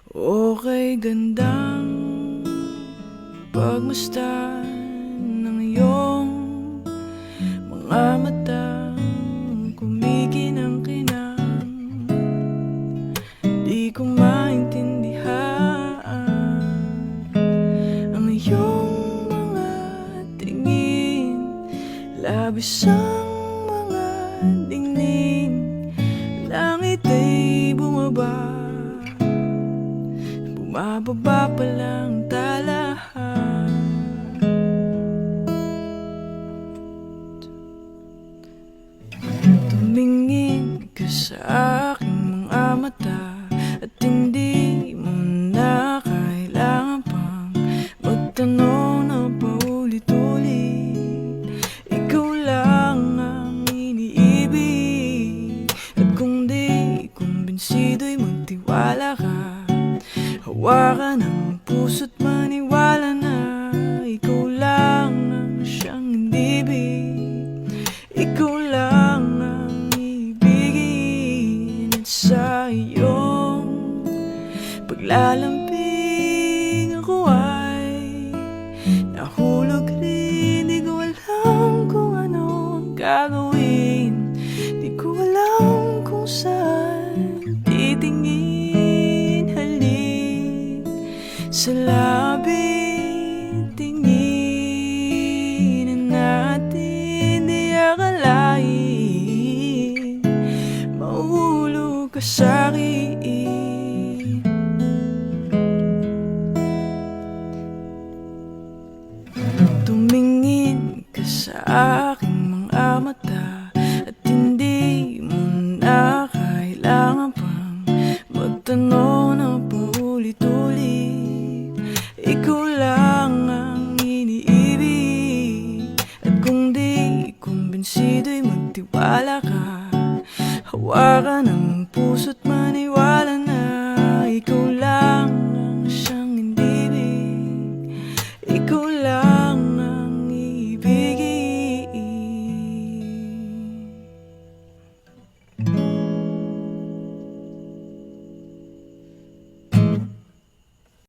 Okay, gandang pagmasdan ng iyong mga matang kumikinang-kinang. Di ko maintindihan ang iyong mga tingin, labis ang mga ningning. Langit ay bumaba, bumababa pa lang talahan. Tumingin ka sa aking mga mata at hindi mo na kailangan pang magtanong na paulit-ulit. Ikaw lang ang iniibig, at kung di kumbinsido'y magtiwala ka. Hawakan ang puso't maniwala na ikaw lang ang siyang inibig. Ikaw lang ang ibigin, at sa iyong paglalambing ako ay nahulog rin. Di ko alam kung ano ang gagawin, di ko alam kung saan titingin. Sa labi, tinginin natin, di akalain mahulog ka sa'kin. Tumingin ka sa aking mga mata at hindi mo na kailangan pang magtanong na paulit-ulit. Ikaw lang ang iniibig, at kung di kumbinsido'y magtiwala ka. Hawakan ang puso't maniwala